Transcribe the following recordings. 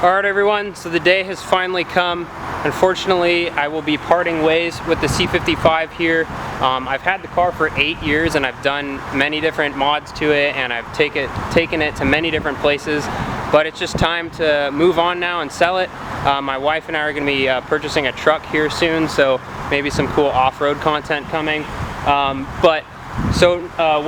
Alright everyone, so the day has finally come. Unfortunately, I will be parting ways with the C55 here. I've had the car for 8 years and I've done many different mods to it and I've taken it to many different places, but it's just time to move on now and sell it. My wife and I are going to be purchasing a truck here soon, so maybe some cool off-road content coming. What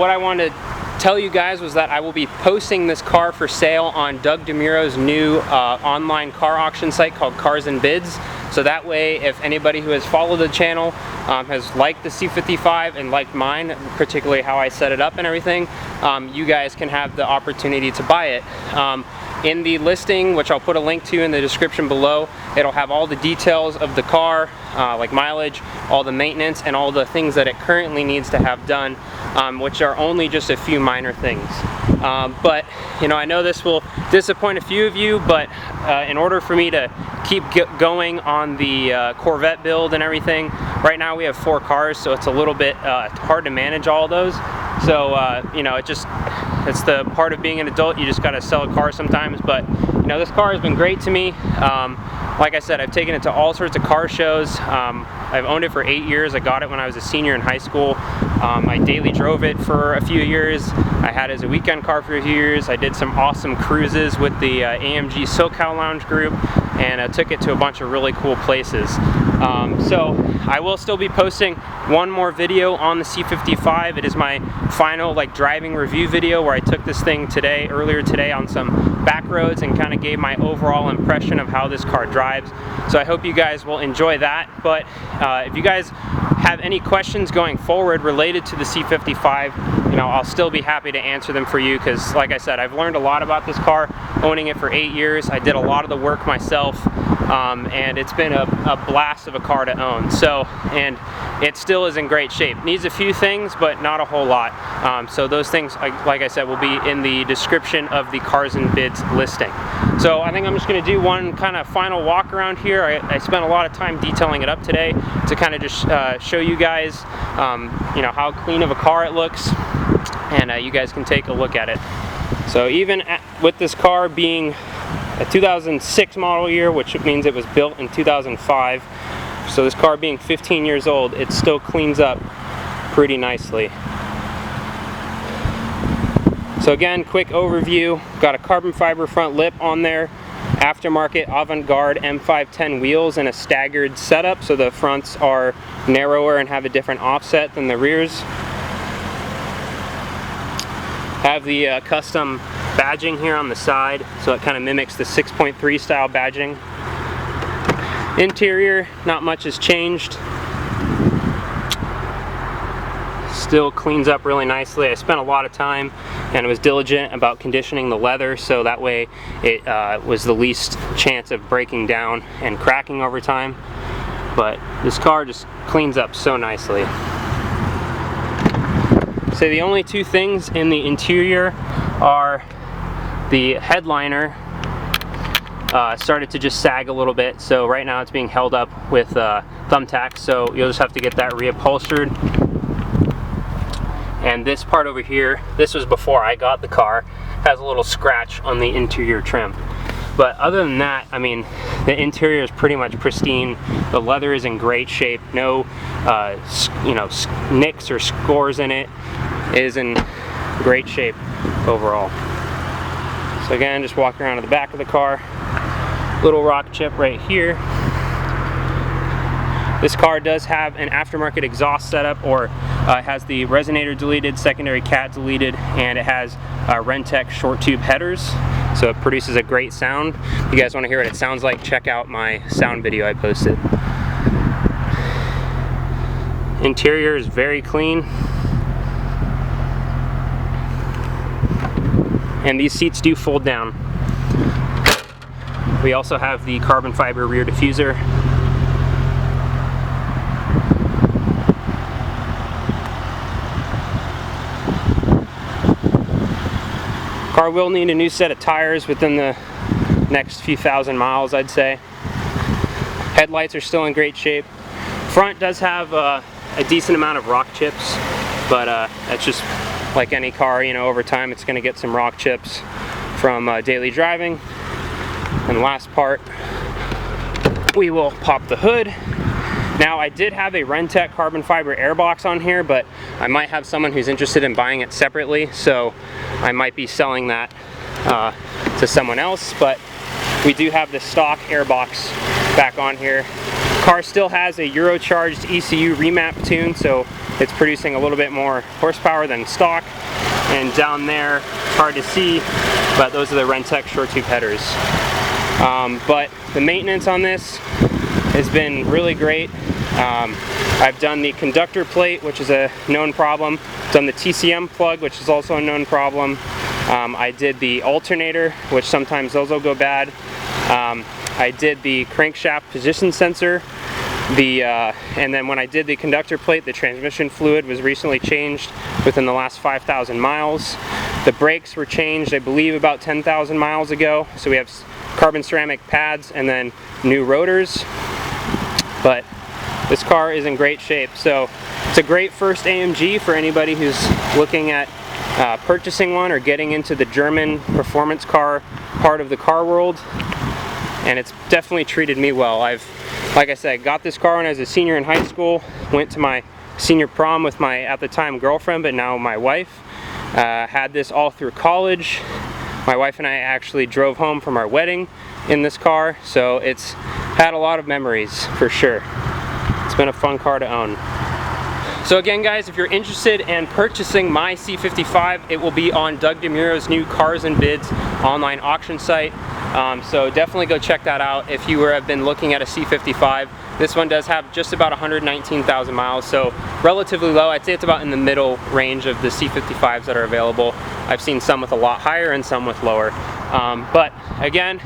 I wanted to tell you guys was that I will be posting this car for sale on Doug DeMuro's new online car auction site called Cars and Bids. So that way, if anybody who has followed the channel has liked the C55 and liked mine, particularly how I set it up and everything, you guys can have the opportunity to buy it. In the listing, which I'll put a link to in the description below, it'll have all the details of the car, like mileage, all the maintenance, and all the things that it currently needs to have done, which are only just a few minor things. But you know, I know this will disappoint a few of you, but in order for me to keep going on the Corvette build and everything, right now we have 4 cars, so it's a little bit hard to manage all of those. So you know, it's the part of being an adult. You just got to sell a car sometimes. But you know, this car has been great to me. Like I said, I've taken it to all sorts of car shows. I've owned it for 8 years. I got it when I was a senior in high school. I daily drove it for a few years. I had it as a weekend car for a few years. I did some awesome cruises with the AMG SoCal Lounge group, and took it to a bunch of really cool places. So I will still be posting one more video on the C55. It is my final driving review video where I took this thing earlier today on some back roads and kind of gave my overall impression of how this car drives. So I hope you guys will enjoy that. But if you guys have any questions going forward related to the C55, you know, I'll still be happy to answer them for you, because like I said, I've learned a lot about this car owning it for 8 years. I did a lot of the work myself, and it's been a blast of a car to own. So, and it still is in great shape. Needs a few things, but not a whole lot. So those things, like I said, will be in the description of the Cars and Bids listing. So I think I'm just going to do one kind of final walk around here. I spent a lot of time detailing it up today to kind of just show you guys, you know, how clean of a car it looks, and you guys can take a look at it. So even with this car being a 2006 model year, which means it was built in 2005, so this car being 15 years old, it still cleans up pretty nicely. So again, quick overview. Got a carbon fiber front lip on there, aftermarket Avant-Garde M510 wheels, and a staggered setup, so the fronts are narrower and have a different offset than the rears. Have the custom badging here on the side, so it kind of mimics the 6.3 style badging. Interior, not much has changed. Still cleans up really nicely. I spent a lot of time and was diligent about conditioning the leather, so that way it was the least chance of breaking down and cracking over time. But this car just cleans up so nicely. So the only two things in the interior are the headliner started to just sag a little bit, so right now it's being held up with thumbtacks, so you'll just have to get that reupholstered. And this part over here, this was before I got the car, has a little scratch on the interior trim. But other than that, I mean, the interior is pretty much pristine. The leather is in great shape. No, you know, nicks or scores in it. It is in great shape overall. So again, just walk around to the back of the car. Little rock chip right here. This car does have an aftermarket exhaust setup, or it has the resonator deleted, secondary cat deleted, and it has Rentec short tube headers, so it produces a great sound. If you guys want to hear what it sounds like, check out my sound video I posted. Interior is very clean, and these seats do fold down. We also have the carbon fiber rear diffuser. Car will need a new set of tires within the next few thousand miles, I'd say. Headlights are still in great shape. Front does have a decent amount of rock chips, but that's just like any car, you know, over time it's going to get some rock chips from daily driving. And last part, we will pop the hood. Now, I did have a Rentec carbon fiber airbox on here, but I might have someone who's interested in buying it separately, so I might be selling that to someone else. But we do have the stock airbox back on here. Car still has a Eurocharged ECU remap tune, so it's producing a little bit more horsepower than stock. And down there, hard to see, but those are the Rentec short tube headers. But the maintenance on this has been really great. I've done the conductor plate, which is a known problem. I've done the TCM plug, which is also a known problem. I did the alternator, which sometimes those will go bad. I did the crankshaft position sensor. And then when I did the conductor plate, the transmission fluid was recently changed within the last 5,000 miles. The brakes were changed, I believe, about 10,000 miles ago. So we have carbon ceramic pads and then new rotors. But this car is in great shape. So it's a great first AMG for anybody who's looking at purchasing one or getting into the German performance car part of the car world. And it's definitely treated me well. Like I said, got this car when I was a senior in high school, went to my senior prom with my, at the time, girlfriend, but now my wife. Had this all through college. My wife and I actually drove home from our wedding in this car, so it's had a lot of memories for sure. It's been a fun car to own. So again, guys, if you're interested in purchasing my C55, it will be on Doug DeMuro's new Cars and Bids online auction site. So definitely go check that out if you have been looking at a C55. This one does have just about 119,000 miles, so relatively low. I'd say it's about in the middle range of the C55s that are available. I've seen some with a lot higher and some with lower. But again,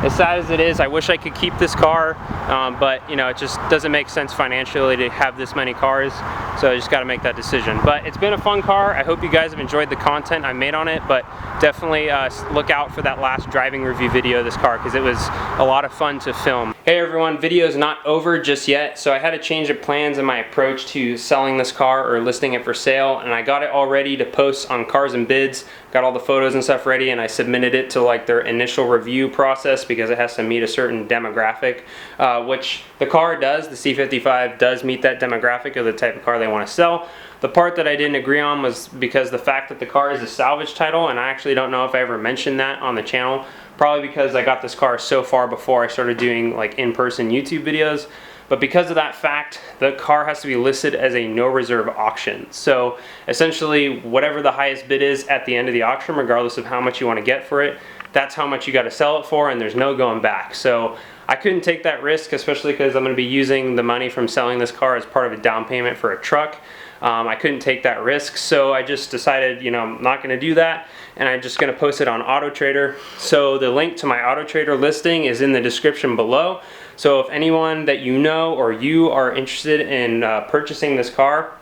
as sad as it is, I wish I could keep this car, but you know, it just doesn't make sense financially to have this many cars, so I just got to make that decision. But it's been a fun car. I hope you guys have enjoyed the content I made on it, but definitely look out for that last driving review video of this car because it was a lot of fun to film. Hey everyone, video's not over just yet, so I had a change of plans in my approach to selling this car or listing it for sale, and I got it all ready to post on Cars and Bids. Got all the photos and stuff ready, and I submitted it to like their initial review process because it has to meet a certain demographic, which the car does. The C55 does meet that demographic of the type of car they want to sell. The part that I didn't agree on was because the fact that the car is a salvage title, and I actually don't know if I ever mentioned that on the channel, probably because I got this car so far before I started doing like in-person YouTube videos. But because of that fact, the car has to be listed as a no reserve auction. So essentially, whatever the highest bid is at the end of the auction, regardless of how much you want to get for it, that's how much you got to sell it for, and there's no going back. So I couldn't take that risk, especially because I'm going to be using the money from selling this car as part of a down payment for a truck. I couldn't take that risk, so I just decided, you know, I'm not going to do that, and I'm just going to post it on AutoTrader. So the link to my AutoTrader listing is in the description below. So if anyone that you know or you are interested in purchasing this car,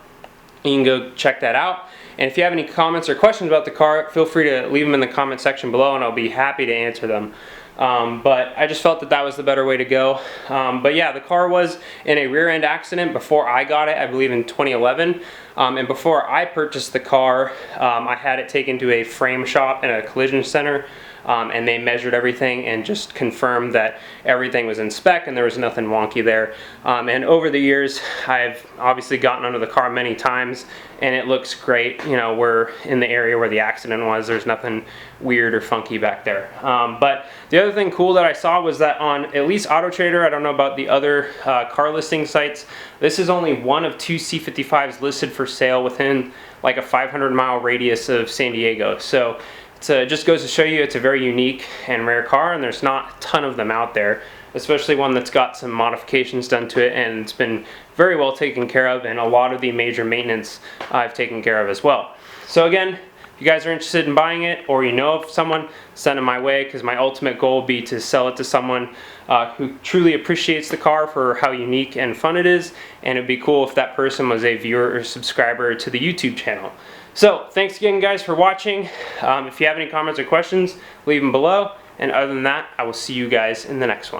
you can go check that out. And if you have any comments or questions about the car, feel free to leave them in the comment section below, and I'll be happy to answer them. But I just felt that that was the better way to go. But yeah, the car was in a rear end accident before I got it, I believe in 2011. And before I purchased the car, I had it taken to a frame shop and a collision center. And they measured everything and just confirmed that everything was in spec and there was nothing wonky there. And over the years, I've obviously gotten under the car many times, and it looks great. You know, we're in the area where the accident was. There's nothing weird or funky back there. But the other thing cool that I saw was that on at least AutoTrader, I don't know about the other car listing sites, this is only one of 2 C55s listed for sale within like a 500-mile radius of San Diego. So it just goes to show you it's a very unique and rare car, and there's not a ton of them out there, especially one that's got some modifications done to it, and it's been very well taken care of, and a lot of the major maintenance I've taken care of as well. So again, if you guys are interested in buying it, or you know of someone, send them my way, because my ultimate goal would be to sell it to someone who truly appreciates the car for how unique and fun it is, and it'd be cool if that person was a viewer or subscriber to the YouTube channel. So thanks again guys for watching. If you have any comments or questions, leave them below, and other than that, I will see you guys in the next one.